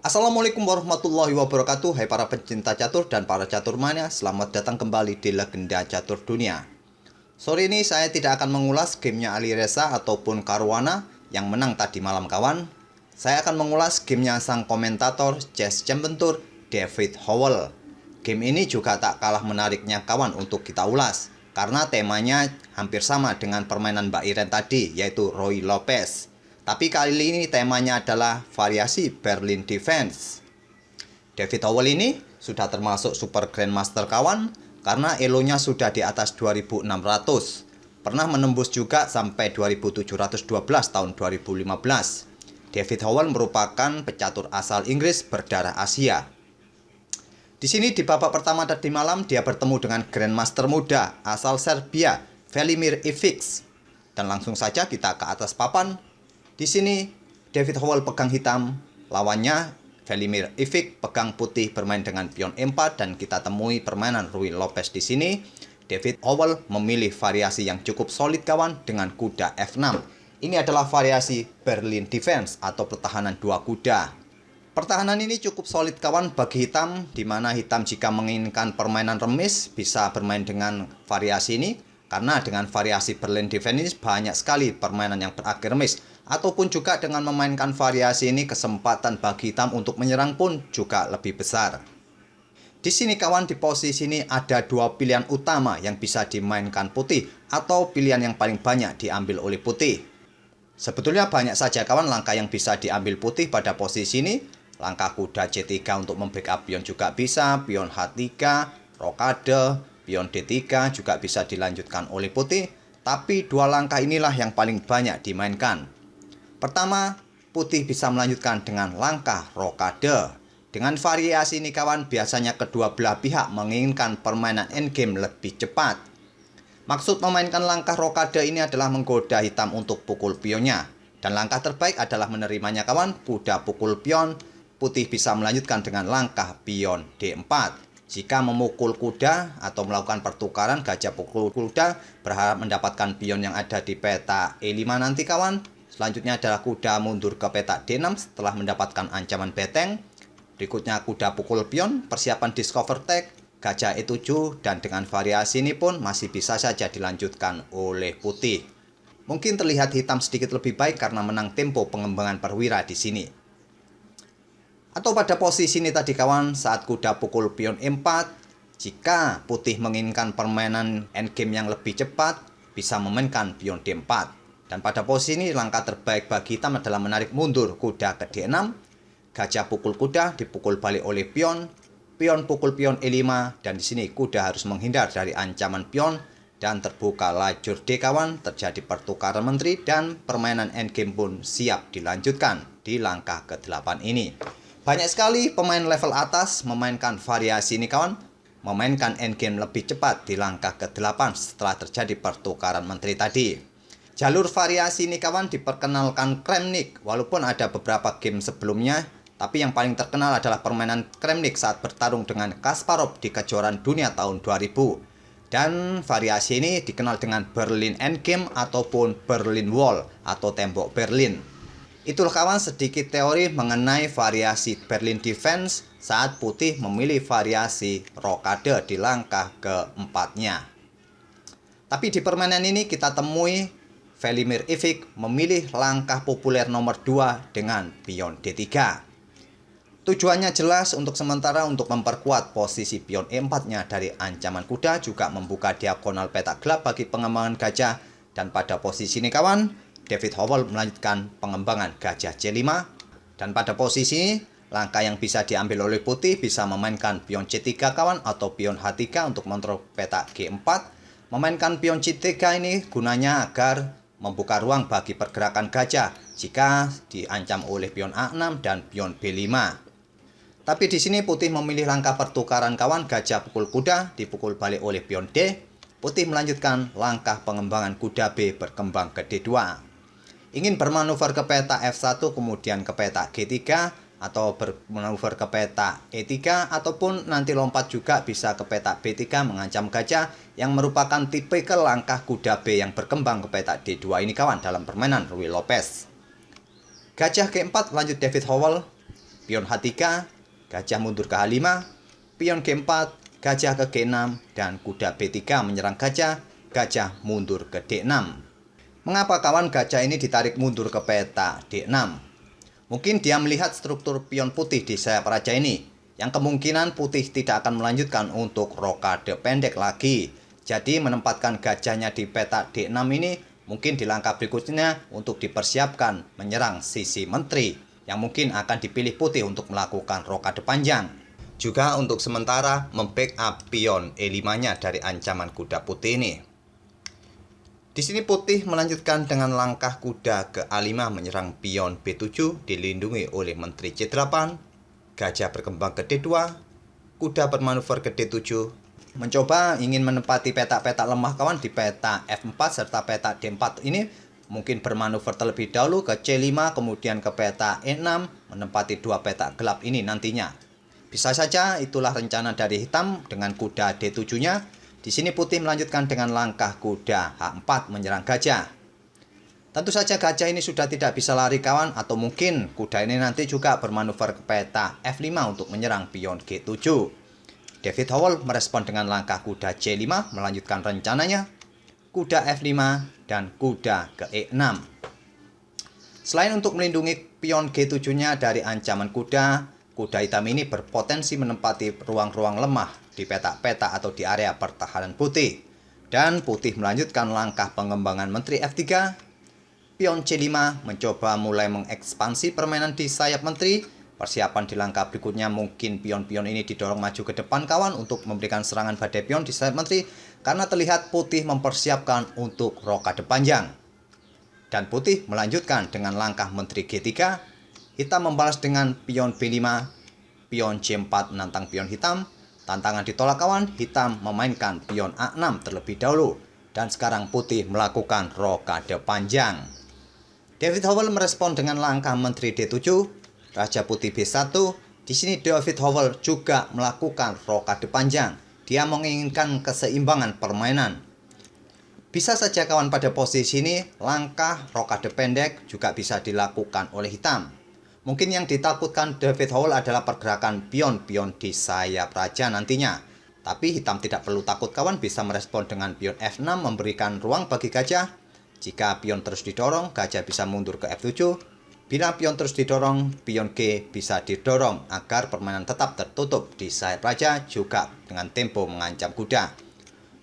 Assalamualaikum warahmatullahi wabarakatuh. Hai para pencinta catur dan para caturmania, selamat datang kembali di Legenda Catur Dunia. Sore ini saya tidak akan mengulas gamenya Alireza ataupun Caruana yang menang tadi malam kawan. Saya akan mengulas gamenya sang komentator Chess Champion Tour, David Howell. Game ini juga tak kalah menariknya kawan untuk kita ulas, karena temanya hampir sama dengan permainan Mbak Iren tadi, yaitu Ruy Lopez. Tapi kali ini temanya adalah variasi Berlin Defense. David Howell ini sudah termasuk Super Grandmaster kawan, karena elonya sudah di atas 2600. Pernah menembus juga sampai 2712 tahun 2015. David Howell merupakan pecatur asal Inggris berdarah Asia. Di sini di babak pertama tadi malam dia bertemu dengan Grandmaster muda asal Serbia, Velimir Ivic. Dan langsung saja kita ke atas papan. Di sini David Howell pegang hitam, lawannya Velimir Ivic pegang putih bermain dengan pion E4 dan kita temui permainan Ruy Lopez di sini. David Howell memilih variasi yang cukup solid kawan dengan kuda F6. Ini adalah variasi Berlin Defense atau pertahanan dua kuda. Pertahanan ini cukup solid kawan bagi hitam, di mana hitam jika menginginkan permainan remis bisa bermain dengan variasi ini. Karena dengan variasi Berlin Defense ini banyak sekali permainan yang berakhir remis. Ataupun juga dengan memainkan variasi ini kesempatan bagi hitam untuk menyerang pun juga lebih besar. Di sini kawan, di posisi ini ada dua pilihan utama yang bisa dimainkan putih atau pilihan yang paling banyak diambil oleh putih. Sebetulnya banyak saja kawan langkah yang bisa diambil putih pada posisi ini. Langkah kuda C3 untuk membackup pion juga bisa, pion H3, rokade, pion D3 juga bisa dilanjutkan oleh putih. Tapi dua langkah inilah yang paling banyak dimainkan. Pertama, putih bisa melanjutkan dengan langkah rokade. Dengan variasi ini kawan, biasanya kedua belah pihak menginginkan permainan endgame lebih cepat. Maksud memainkan langkah rokade ini adalah menggoda hitam untuk pukul pionnya. Dan langkah terbaik adalah menerimanya kawan, kuda pukul pion, putih bisa melanjutkan dengan langkah pion D4. Jika memukul kuda atau melakukan pertukaran gajah pukul kuda, berharap mendapatkan pion yang ada di peta E5 nanti kawan. Selanjutnya adalah kuda mundur ke petak D6 setelah mendapatkan ancaman beteng. Berikutnya kuda pukul pion, persiapan discover tag, gajah E7, dan dengan variasi ini pun masih bisa saja dilanjutkan oleh putih. Mungkin terlihat hitam sedikit lebih baik karena menang tempo pengembangan perwira di sini. Atau pada posisi ini tadi kawan, saat kuda pukul pion E4, jika putih menginginkan permainan endgame yang lebih cepat, bisa memainkan pion D4. Dan pada posisi ini langkah terbaik bagi hitam adalah menarik mundur kuda ke D6, gajah pukul kuda dipukul balik oleh pion, pion pukul pion E5, dan di sini kuda harus menghindar dari ancaman pion dan terbuka lajur D kawan, terjadi pertukaran menteri dan permainan endgame pun siap dilanjutkan di langkah ke-8 ini. Banyak sekali pemain level atas memainkan variasi ini kawan, memainkan endgame lebih cepat di langkah ke-8 setelah terjadi pertukaran menteri tadi. Jalur variasi ini kawan diperkenalkan Kramnik, walaupun ada beberapa game sebelumnya, tapi yang paling terkenal adalah permainan Kramnik saat bertarung dengan Kasparov di kejuaraan dunia tahun 2000. Dan variasi ini dikenal dengan Berlin Endgame ataupun Berlin Wall atau tembok Berlin. Itulah kawan sedikit teori mengenai variasi Berlin Defense saat putih memilih variasi rokade di langkah keempatnya. Tapi di permainan ini kita temui Velimir Ivic memilih langkah populer nomor 2 dengan pion D3. Tujuannya jelas untuk sementara untuk memperkuat posisi pion E4-nya dari ancaman kuda, juga membuka diagonal petak gelap bagi pengembangan gajah. Dan pada posisi ini kawan, David Howell melanjutkan pengembangan gajah C5. Dan pada posisi ini, langkah yang bisa diambil oleh putih bisa memainkan pion C3 kawan atau pion H3 untuk mengontrol petak G4. Memainkan pion C3 ini gunanya agar membuka ruang bagi pergerakan gajah jika diancam oleh pion A6 dan pion B5. Tapi di sini putih memilih langkah pertukaran kawan, gajah pukul kuda dipukul balik oleh pion D. Putih melanjutkan langkah pengembangan kuda B berkembang ke D2. Ingin bermanuver ke peta F1 kemudian ke peta G3 atau bermanuver ke peta E3 ataupun nanti lompat juga bisa ke peta B3 mengancam gajah yang merupakan tipikal langkah kuda B yang berkembang ke peta D2 ini kawan dalam permainan Ruy Lopez. Gajah G4 lanjut David Howell. pion H3, gajah mundur ke H5, pion G4, gajah ke G6, dan kuda B3 menyerang gajah, gajah mundur ke D6. Mengapa kawan gajah ini ditarik mundur ke peta D6? Mungkin dia melihat struktur pion putih di sayap raja ini, yang kemungkinan putih tidak akan melanjutkan untuk rokade pendek lagi. Jadi menempatkan gajahnya di peta D6 ini mungkin di langkah berikutnya untuk dipersiapkan menyerang sisi menteri, yang mungkin akan dipilih putih untuk melakukan rokade panjang. Juga untuk sementara membackup pion E5-nya dari ancaman kuda putih ini. Di sini putih melanjutkan dengan langkah kuda ke A5 menyerang pion B7 dilindungi oleh menteri C8, gajah berkembang ke D2, kuda bermanuver ke D7, mencoba ingin menempati peta-peta lemah kawan di peta F4 serta peta D4 ini, mungkin bermanuver terlebih dahulu ke C5 kemudian ke peta E6 menempati dua peta gelap ini nantinya. Bisa saja itulah rencana dari hitam dengan kuda D7-nya. Di sini putih melanjutkan dengan langkah kuda H4 menyerang gajah. Tentu saja gajah ini sudah tidak bisa lari kawan, atau mungkin kuda ini nanti juga bermanuver ke peta F5 untuk menyerang pion G7. David Howell merespon dengan langkah kuda C5 melanjutkan rencananya, kuda F5 dan kuda ke E6. Selain untuk melindungi pion G7-nya dari ancaman kuda hitam ini berpotensi menempati ruang-ruang lemah di peta-peta atau di area pertahanan putih. Dan putih melanjutkan langkah pengembangan menteri F3. Pion C5 mencoba mulai mengekspansi permainan di sayap menteri. Persiapan di langkah berikutnya mungkin pion-pion ini didorong maju ke depan kawan untuk memberikan serangan badai pion di sayap menteri, karena terlihat putih mempersiapkan untuk rokade panjang. Dan putih melanjutkan dengan langkah menteri G3. Hitam membalas dengan pion B5, pion C4 menantang pion hitam. Tantangan ditolak kawan, hitam memainkan pion A6 terlebih dahulu. Dan sekarang putih melakukan rokade panjang. David Howell merespon dengan langkah menteri D7, raja putih B1. Di sini David Howell juga melakukan rokade panjang. Dia menginginkan keseimbangan permainan. Bisa saja kawan pada posisi ini, langkah rokade pendek juga bisa dilakukan oleh hitam. Mungkin yang ditakutkan David Howell adalah pergerakan pion-pion di sayap raja nantinya. Tapi hitam tidak perlu takut kawan, bisa merespon dengan pion F6 memberikan ruang bagi gajah. Jika pion terus didorong, gajah bisa mundur ke F7. Bila pion terus didorong, pion G bisa didorong agar permainan tetap tertutup di sayap raja, juga dengan tempo mengancam kuda.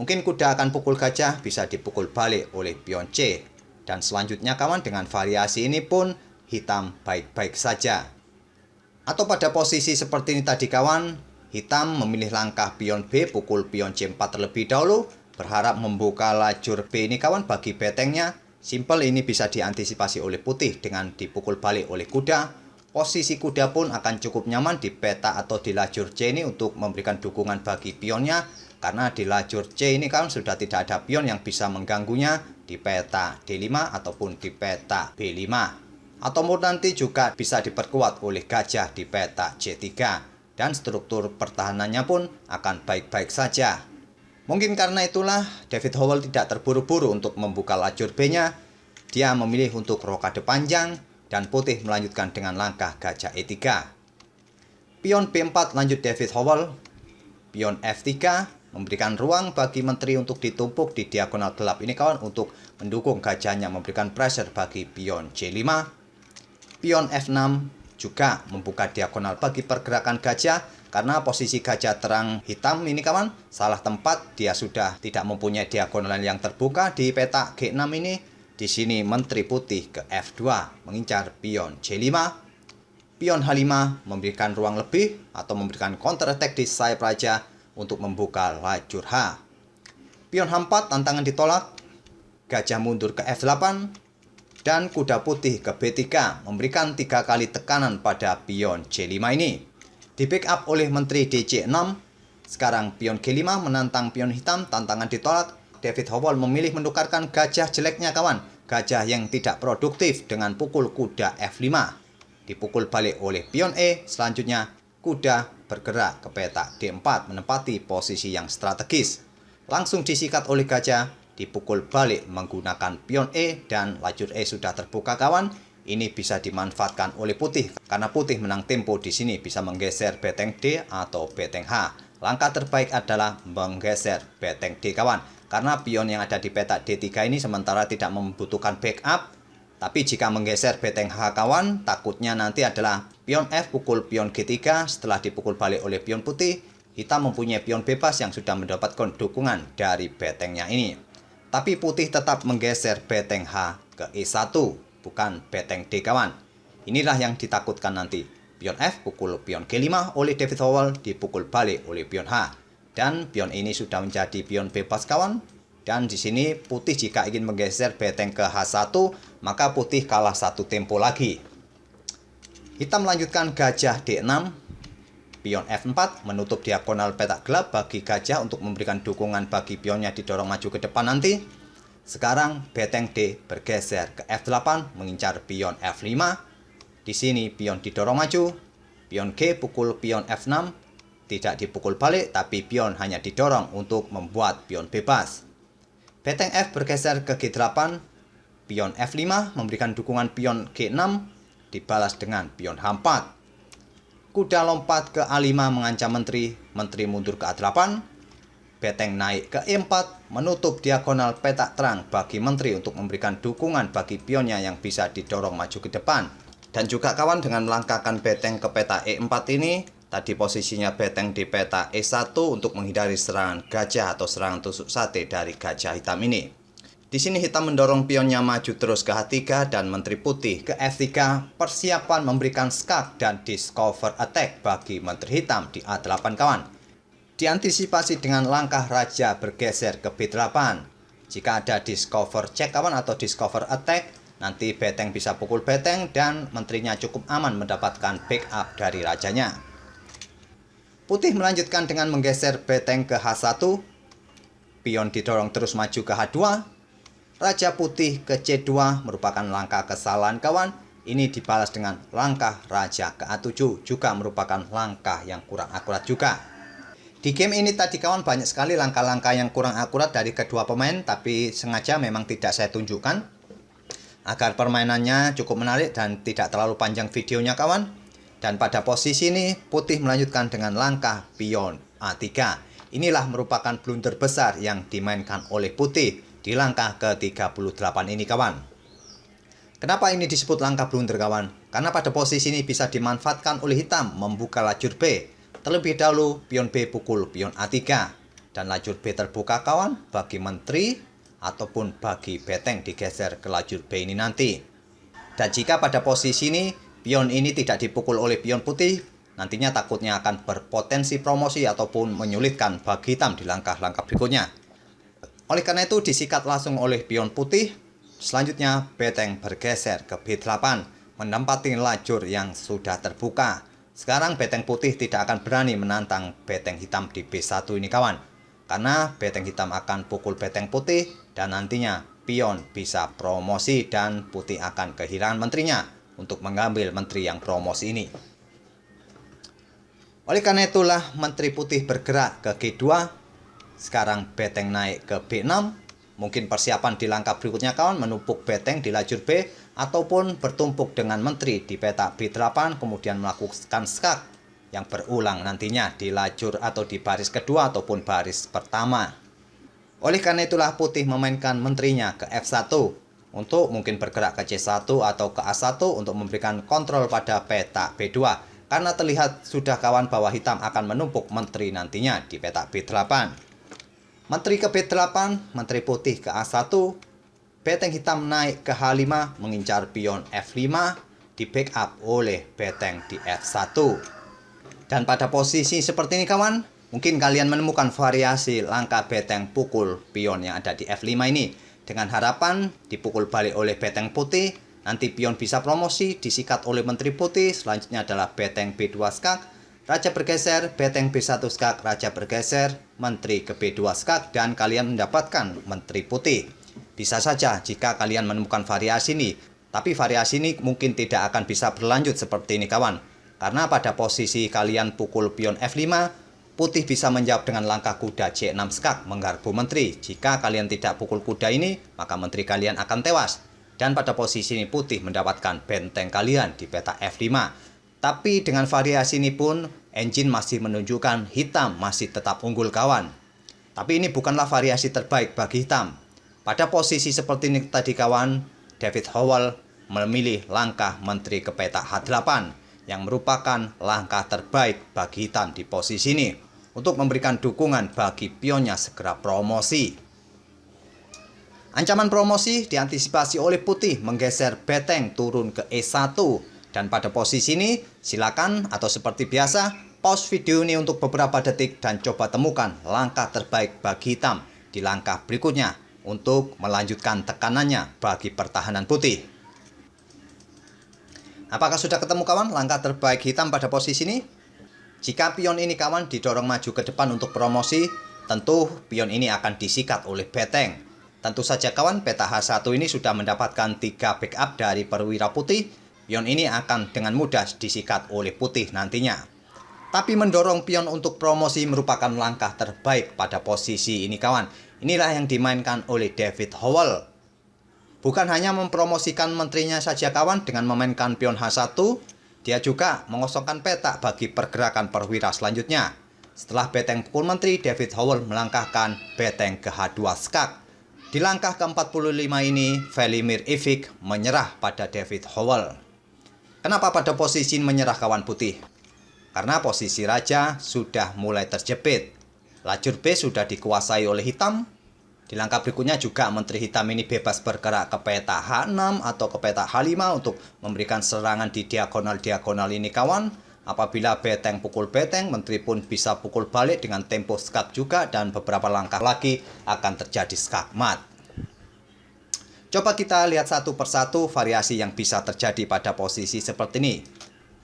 Mungkin kuda akan pukul gajah, bisa dipukul balik oleh pion C. Dan selanjutnya kawan, dengan variasi ini pun hitam baik-baik saja. Atau pada posisi seperti ini tadi kawan, hitam memilih langkah pion B pukul pion C4 terlebih dahulu, berharap membuka lajur B ini kawan bagi betengnya. Simple ini bisa diantisipasi oleh putih dengan dipukul balik oleh kuda. Posisi kuda pun akan cukup nyaman di peta atau di lajur C ini untuk memberikan dukungan bagi pionnya, karena di lajur C ini kawan sudah tidak ada pion yang bisa mengganggunya di peta D5 ataupun di peta B5. Atau nanti juga bisa diperkuat oleh gajah di peta C3, dan struktur pertahanannya pun akan baik-baik saja. Mungkin karena itulah David Howell tidak terburu-buru untuk membuka lajur B-nya. Dia memilih untuk rokade panjang dan putih melanjutkan dengan langkah gajah E3. Pion B4 lanjut David Howell. Pion F3 memberikan ruang bagi menteri untuk ditumpuk di diagonal gelap ini kawan, untuk mendukung gajahnya memberikan pressure bagi pion C5. Pion F6 juga membuka diagonal bagi pergerakan gajah, karena posisi gajah terang hitam ini kawan salah tempat, dia sudah tidak mempunyai diagonal yang terbuka di peta G6 ini. Di sini menteri putih ke F2 mengincar pion C5. Pion H5 memberikan ruang lebih atau memberikan counter attack di sayap raja untuk membuka lajur H. Pion H4 tantangan ditolak, gajah mundur ke F8. Dan kuda putih ke B3 memberikan 3 kali tekanan pada pion C5 ini. Di backup oleh menteri DC6. Sekarang pion G5 menantang pion hitam, tantangan ditolak. David Howell memilih menukarkan gajah jeleknya kawan, gajah yang tidak produktif, dengan pukul kuda F5. Dipukul balik oleh pion E. Selanjutnya kuda bergerak ke peta D4 menempati posisi yang strategis. Langsung disikat oleh gajah, dipukul balik menggunakan pion E, dan lajur E sudah terbuka kawan. ini bisa dimanfaatkan oleh putih karena putih menang tempo di sini bisa menggeser beteng D atau beteng H. Langkah terbaik adalah menggeser beteng D kawan, karena pion yang ada di peta D3 ini sementara tidak membutuhkan backup. Tapi jika menggeser beteng H kawan, takutnya nanti adalah pion F pukul pion G3 setelah dipukul balik oleh pion putih. Hitam mempunyai pion bebas yang sudah mendapatkan dukungan dari betengnya ini. Tapi putih tetap menggeser beteng H ke E1, bukan beteng D kawan. Inilah yang ditakutkan nanti. Pion F pukul pion G5 oleh David Howell dipukul balik oleh pion H. Dan pion ini sudah menjadi pion bebas kawan. Dan di sini putih jika ingin menggeser beteng ke H1, maka putih kalah satu tempo lagi. Hitam melanjutkan gajah D6. Pion F4 menutup diagonal petak gelap bagi gajah untuk memberikan dukungan bagi pionnya didorong maju ke depan nanti. Sekarang beteng D bergeser ke F8 mengincar pion F5. Di sini pion didorong maju. Pion G pukul pion F6. Tidak dipukul balik tapi pion hanya didorong untuk membuat pion bebas. Beteng F bergeser ke G8. Pion F5 memberikan dukungan pion G6 dibalas dengan pion H4. Kuda lompat ke A5 mengancam menteri mundur ke A8. Beteng naik ke E4 menutup diagonal petak terang bagi menteri untuk memberikan dukungan bagi pionnya yang bisa didorong maju ke depan. Dan juga kawan dengan melangkahkan beteng ke peta E4 ini, tadi posisinya beteng di peta E1 untuk menghindari serangan gajah atau serangan tusuk sate dari gajah hitam ini. Di sini hitam mendorong pionnya maju terus ke H3 dan menteri putih ke F3, persiapan memberikan skak dan discover attack bagi menteri hitam di A8 kawan. Diantisipasi dengan langkah raja bergeser ke B8. Jika ada discover check kawan atau discover attack, nanti beteng bisa pukul beteng dan menterinya cukup aman mendapatkan backup dari rajanya. Putih melanjutkan dengan menggeser beteng ke H1. Pion didorong terus maju ke H2. Raja putih ke C2 merupakan langkah kesalahan kawan. Ini dibalas dengan langkah raja ke A7, juga merupakan langkah yang kurang akurat juga. Di game ini tadi kawan banyak sekali langkah-langkah yang kurang akurat dari kedua pemain, tapi sengaja memang tidak saya tunjukkan agar permainannya cukup menarik dan tidak terlalu panjang videonya kawan. Dan pada posisi ini putih melanjutkan dengan langkah pion A3. Inilah merupakan blunder besar yang dimainkan oleh putih di langkah ke-38 ini kawan. Kenapa ini disebut langkah blunder kawan? Karena pada posisi ini bisa dimanfaatkan oleh hitam membuka lajur B. Terlebih dahulu pion B pukul pion A3. Dan lajur B terbuka kawan bagi menteri ataupun bagi beteng digeser ke lajur B ini nanti. Dan jika pada posisi ini pion ini tidak dipukul oleh pion putih, nantinya takutnya akan berpotensi promosi ataupun menyulitkan bagi hitam di langkah-langkah berikutnya. Oleh karena itu disikat langsung oleh pion putih. Selanjutnya beteng bergeser ke B8 menempati lajur yang sudah terbuka. Sekarang beteng putih tidak akan berani menantang beteng hitam di B1 ini kawan. Karena beteng hitam akan pukul beteng putih dan nantinya pion bisa promosi dan putih akan kehilangan menterinya untuk mengambil menteri yang promosi ini. Oleh karena itulah menteri putih bergerak ke G2. Sekarang beteng naik ke B6. Mungkin persiapan di langkah berikutnya kawan menumpuk beteng di lajur B ataupun bertumpuk dengan menteri di peta B8 kemudian melakukan skak yang berulang nantinya di lajur atau di baris kedua ataupun baris pertama. Oleh karena itulah putih memainkan menterinya ke F1 untuk mungkin bergerak ke C1 atau ke A1 untuk memberikan kontrol pada peta B2 karena terlihat sudah kawan bahwa hitam akan menumpuk menteri nantinya di peta B8. Menteri ke B8, menteri putih ke A1, beteng hitam naik ke H5 mengincar pion F5 di backup oleh beteng di F1. Dan pada posisi seperti ini kawan, mungkin kalian menemukan variasi langkah beteng pukul pion yang ada di F5 ini. Dengan harapan dipukul balik oleh beteng putih, nanti pion bisa promosi, disikat oleh menteri putih, selanjutnya adalah beteng B2 skak. Raja bergeser, beteng B1 skak, raja bergeser, menteri ke B2 skak, dan kalian mendapatkan menteri putih. Bisa saja jika kalian menemukan variasi ini, tapi variasi ini mungkin tidak akan bisa berlanjut seperti ini kawan. Karena pada posisi kalian pukul pion F5, putih bisa menjawab dengan langkah kuda C6 skak menggarpu menteri. Jika kalian tidak pukul kuda ini, maka menteri kalian akan tewas. Dan pada posisi ini putih mendapatkan benteng kalian di peta F5. Tapi dengan variasi ini pun engine masih menunjukkan hitam masih tetap unggul kawan. Tapi ini bukanlah variasi terbaik bagi hitam. Pada posisi seperti ini tadi kawan, David Howell memilih langkah menteri ke peta H8 yang merupakan langkah terbaik bagi hitam di posisi ini untuk memberikan dukungan bagi pionnya segera promosi. Ancaman promosi diantisipasi oleh putih menggeser beteng turun ke E1. Dan pada posisi ini silakan atau seperti biasa pause video ini untuk beberapa detik dan coba temukan langkah terbaik bagi hitam di langkah berikutnya untuk melanjutkan tekanannya bagi pertahanan putih. Apakah sudah ketemu kawan langkah terbaik hitam pada posisi ini? Jika pion ini kawan didorong maju ke depan untuk promosi, tentu pion ini akan disikat oleh beteng. Tentu saja kawan, peta H1 ini sudah mendapatkan 3 backup dari perwira putih. Pion ini akan dengan mudah disikat oleh putih nantinya. Tapi mendorong pion untuk promosi merupakan langkah terbaik pada posisi ini kawan. Inilah yang dimainkan oleh David Howell. Bukan hanya mempromosikan menterinya saja kawan dengan memainkan pion H1, dia juga mengosongkan peta bagi pergerakan perwira selanjutnya. Setelah beteng pukul menteri, David Howell melangkahkan beteng ke H2 skak. Di langkah ke-45 ini, Velimir Ivik menyerah pada David Howell. Kenapa pada posisi menyerah kawan putih? Karena posisi raja sudah mulai terjepit. Lajur B sudah dikuasai oleh hitam. Di langkah berikutnya juga menteri hitam ini bebas bergerak ke peta H6 atau ke peta H5 untuk memberikan serangan di diagonal-diagonal ini kawan. Apabila beteng pukul beteng, menteri pun bisa pukul balik dengan tempo skak juga dan beberapa langkah lagi akan terjadi skakmat. Coba kita lihat satu persatu variasi yang bisa terjadi pada posisi seperti ini.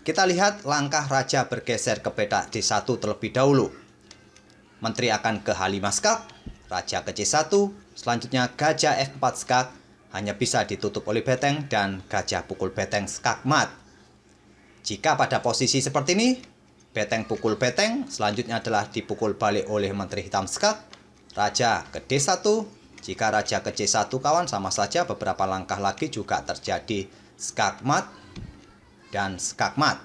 Kita lihat langkah raja bergeser ke peta D1 terlebih dahulu. Menteri akan ke H5 skak, raja ke C1, selanjutnya gajah F4 skak, hanya bisa ditutup oleh beteng dan gajah pukul beteng skakmat. Jika pada posisi seperti ini, beteng pukul beteng, selanjutnya adalah dipukul balik oleh menteri hitam skak, raja ke D1, jika raja ke C1 kawan sama saja beberapa langkah lagi juga terjadi skakmat dan skakmat.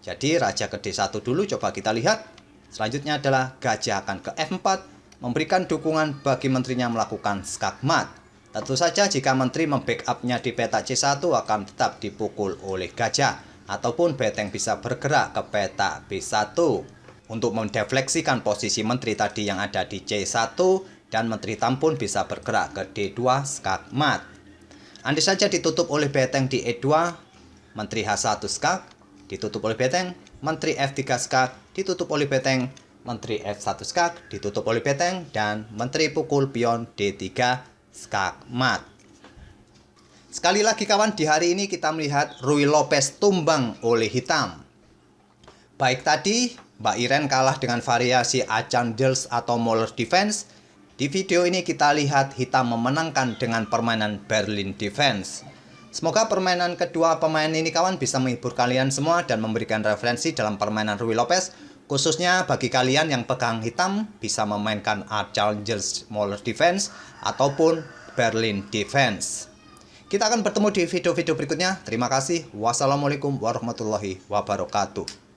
Jadi raja ke D1 dulu coba kita lihat, selanjutnya adalah gajah akan ke F4, memberikan dukungan bagi menterinya melakukan skakmat. Tentu saja jika menteri membackupnya di peta C1 akan tetap dipukul oleh gajah. Ataupun beteng bisa bergerak ke peta B1 untuk mendefleksikan posisi menteri tadi yang ada di C1 dan menteri hitam pun bisa bergerak ke D2 skakmat. Andai saja ditutup oleh beteng di E2, menteri H1 skak, ditutup oleh beteng, menteri F3 skak, ditutup oleh beteng, menteri F1 skak, ditutup oleh beteng, dan menteri pukul pion D3 skakmat. Sekali lagi kawan, di hari ini kita melihat Ruy Lopez tumbang oleh hitam. Baik tadi, Mbak Iren kalah dengan variasi Archandels atau Molar Defense. Di video ini kita lihat hitam memenangkan dengan permainan Berlin Defense. Semoga permainan kedua pemain ini kawan bisa menghibur kalian semua dan memberikan referensi dalam permainan Ruy Lopez. Khususnya bagi kalian yang pegang hitam bisa memainkan Archandels Molar Defense ataupun Berlin Defense. Kita akan bertemu di video-video berikutnya. Terima kasih. Wassalamualaikum warahmatullahi wabarakatuh.